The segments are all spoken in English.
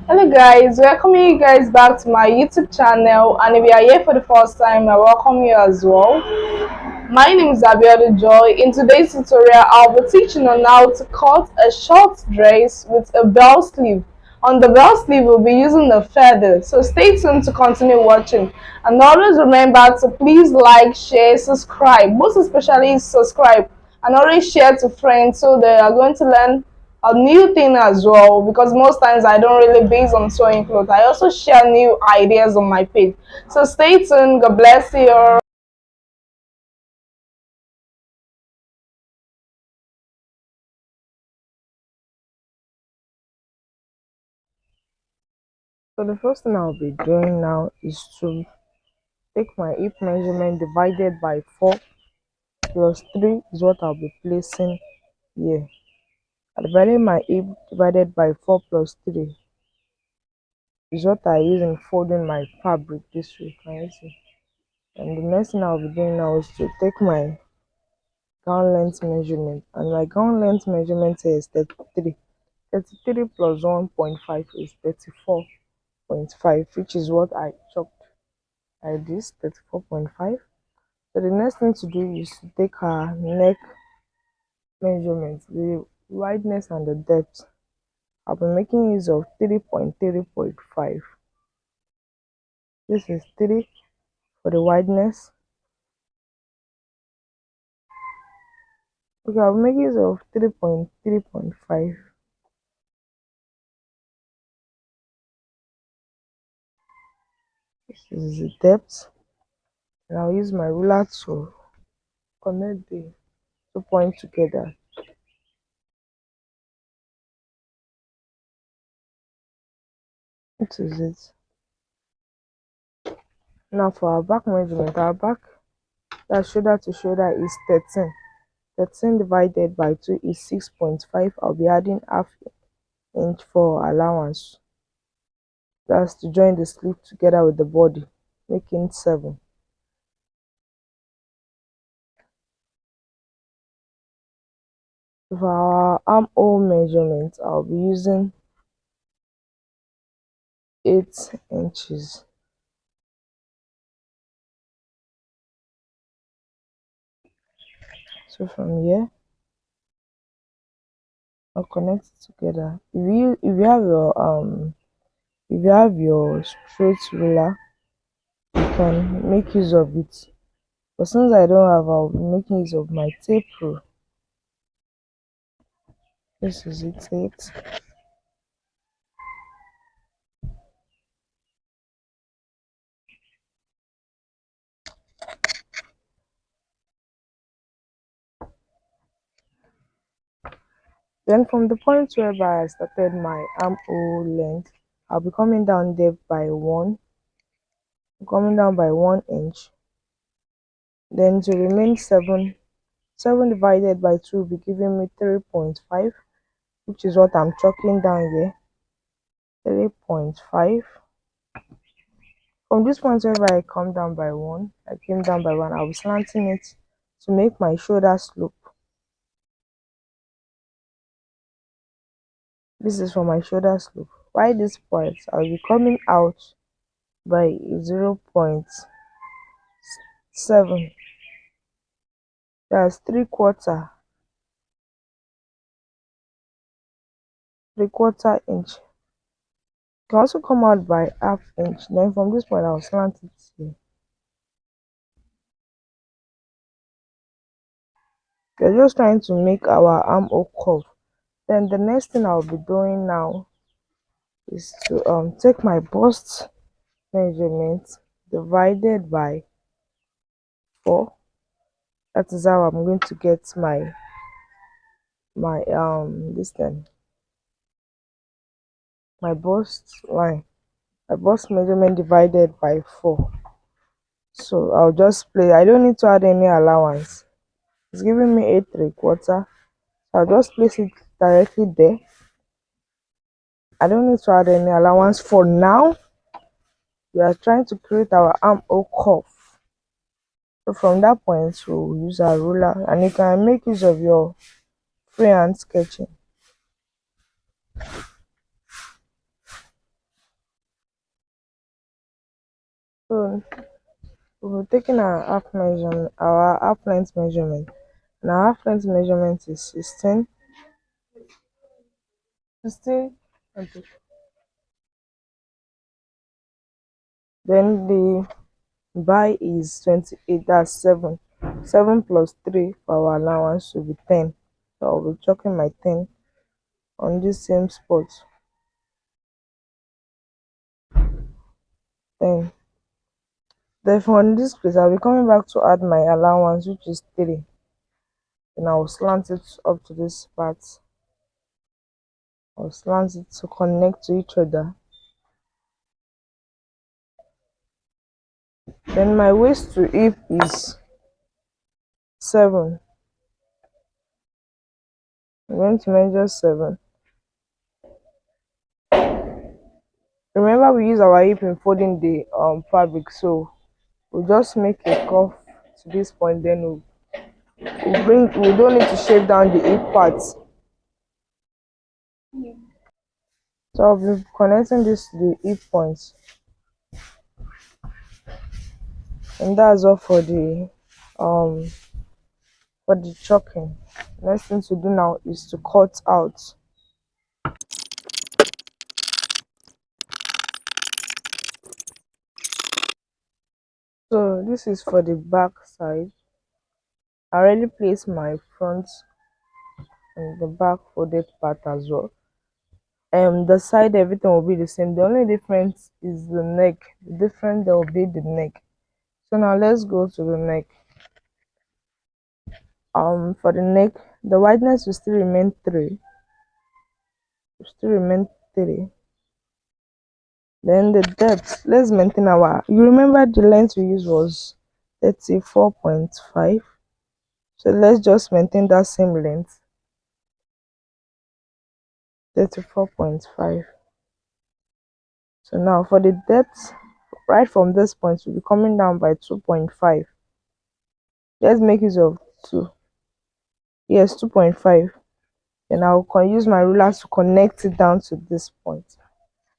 Hello guys, welcoming you guys back to my YouTube channel, and if you are here for the first time, I welcome you as well. My name is Abiodun Joy. In today's tutorial, I'll be teaching on how to cut a short dress with a bell sleeve. On the bell sleeve, we'll be using the feather, so stay tuned to continue watching. And always remember to please like, share, subscribe, most especially subscribe, and always share to friends so they are going to learn a new thing as well, because most times I don't really base on sewing clothes. I also share new ideas on my page. So stay tuned. God bless you. So the first thing I'll be doing now is to take my hip measurement divided by 4 plus 3 is what I'll be placing here. I divided my hip divided by 4 plus 3 is what I use in folding my fabric this way. Can you see? And the next thing I'll be doing now is to take my gown length measurement, and my gown length measurement here is 33. 33 plus 1.5 is 34.5, which is what I chopped like this, 34.5. So the next thing to do is to take our neck measurement, the wideness and the depth. I'll be making use of 3.3.5. This is 3 for the wideness. Okay, I'll be making use of 3.3.5. This is the depth, and I'll use my ruler to connect the 2 points together. This is it. Now for our back measurement, our back, that shoulder to shoulder is 13. 13 divided by 2 is 6.5. I'll be adding half inch for allowance. That's to join the sleeve together with the body, making 7. For our armhole measurement, I'll be using 8 inches. So from here, I'll connect it together. If you have your straight ruler, you can make use of it. But since I don't have, I'll be making use of my tape rule. This is it. Then from the point whereby I started my armhole length, I'll be coming down depth by 1, coming down by 1 inch. Then to remain 7 divided by 2 will be giving me 3.5, which is what I'm chalking down here. 3.5. From this point whereby I come down by 1, I came down by 1, I'll be slanting it to make my shoulder slope. This is for my shoulder slope. Why this point? I'll be coming out by 0.7. That's 3/4 inch. You can also come out by half inch. Then from this point I'll slant it here. We're just trying to make our armhole curve. Then the next thing I'll be doing now is to take my bust measurement divided by 4. That is how I'm going to get my this thing, my bust line, my bust measurement divided by 4. So I'll just play. I don't need to add any allowance. It's giving me 8/3. I'll just place it directly there. I don't need to add any allowance for now. We are trying to create our armhole curve. So from that point, we'll use our ruler, and you can make use of your freehand sketching. So we've taken our half length measurement, and our half length measurement is 16. Okay. Then the buy is 28. That's 7. 7 plus 3 for our allowance will be 10. So I'll be chalking my 10 on this same spot. 10. Therefore, in this place, I'll be coming back to add my allowance, which is 3. Then I'll slant it up to this part. I'll slant it to connect to each other. Then my waist to hip is 7. I'm going to measure 7. Remember, we use our hip in folding the fabric, so we'll just make a curve to this point. Then we don't need to shape down the hip part. So I'll be connecting this to the hip points, and that's all for the choking. Next thing to do now is to cut out. So this is for the back side. I already placed my front and the back folded part as well. The side, everything will be the same. The only difference is the neck. The difference there will be the neck. So now let's go to the neck. For the neck, the wideness will still remain 3. Then the depth, let's maintain our. You remember the length we used was 34.5. So let's just maintain that same length, 34.5. So now for the depth, right from this point, we'll be coming down by 2.5. Let's make use of 2. Yes, 2.5. Then I'll use my ruler to connect it down to this point.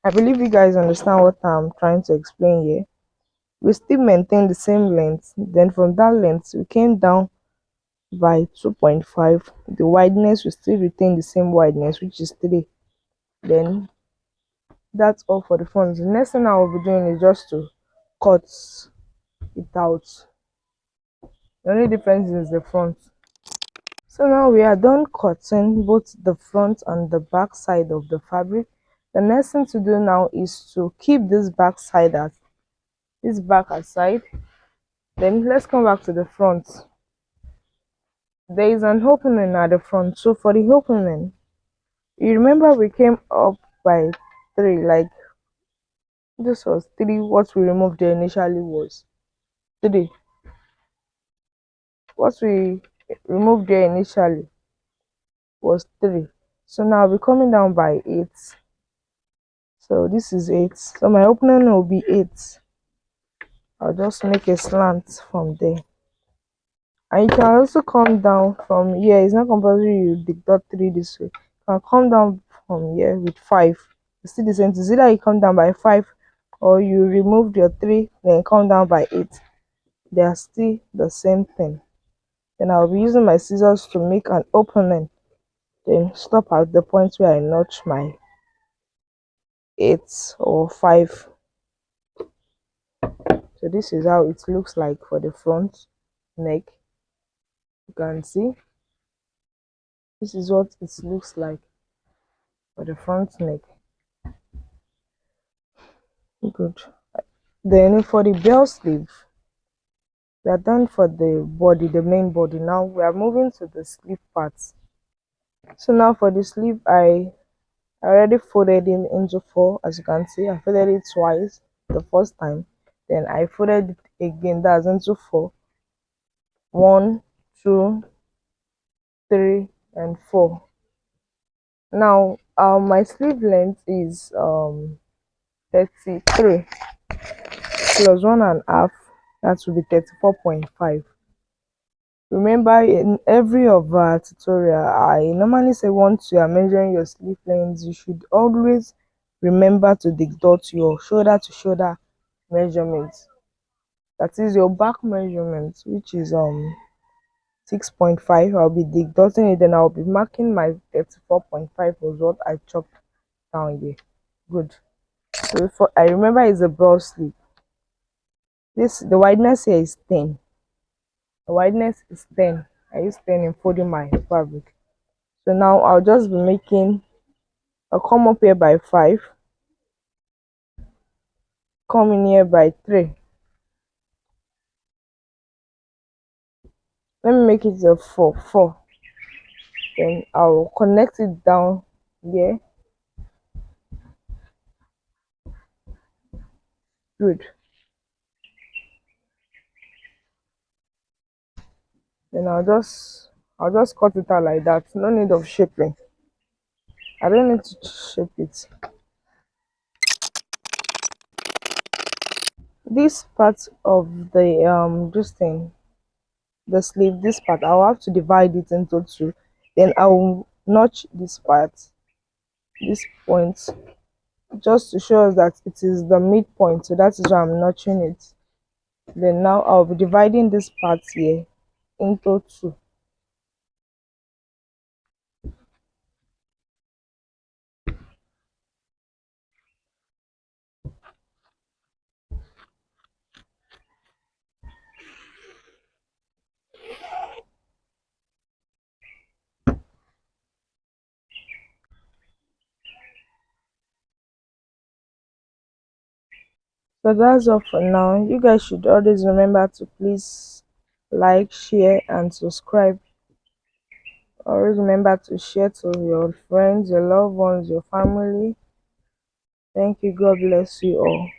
I believe you guys understand what I'm trying to explain here. We still maintain the same length. Then from that length, we came down by 2.5. The wideness will still retain the same wideness, which is 3. Then that's all for the front. The next thing I will be doing is just to cut it out. The only difference is the front. So now we are done cutting both the front and the back side of the fabric. The next thing to do now is to keep this back aside. Then let's come back to the front. There is an opening at the front. So for the opening, you remember we came up by 3, like this was 3. What we removed there initially was 3. What we removed there initially was 3. So now we're coming down by 8. So this is 8. So my opening will be 8. I'll just make a slant from there. And you can also come down from here. It's not compulsory you deduct 3 this way. You can come down from here with 5. It's still the same. It's either you come down by 5 or you remove your 3, then come down by 8. They are still the same thing. Then I'll be using my scissors to make an opening. Then stop at the point where I notch my 8 or 5. So this is how it looks like for the front neck. You can see this is what it looks like for the front neck. Good. Then for the bell sleeve, we are done for the body, the main body. Now we are moving to the sleeve parts. So now for the sleeve, I already folded it into 4. As you can see, I folded it twice. The first time, then I folded it again, that's into 4. 1, 2, 3, and 4. Now my sleeve length is 33 plus 1.5, that will be 34.5. Remember, in every of our tutorial, I normally say once you are measuring your sleeve length, you should always remember to deduct your shoulder to shoulder measurements. that is your back measurement, which is 6.5. I'll be deducting it, then I'll be marking my 34.5 was what I chopped down here. Good. So before I remember, it's a broad sleeve. This the wideness here is 10. The wideness is 10. I use 10 in folding my fabric. So now I'll just be making a come up here by 5, come in here by 3. Let me make it a 4. Then I'll connect it down here. Good. Then I'll just cut it out like that. No need of shaping. I don't need to shape it. This part of the this thing, the sleeve, this part, I'll have to divide it into two. Then I'll notch this part, this point, just to show us that it is the midpoint. So that is why I'm notching it. Then now I'll be dividing this part here into two. So that's all for now. You guys should always remember to please like, share, and subscribe. Always remember to share to your friends, your loved ones, your family. Thank you. God bless you all.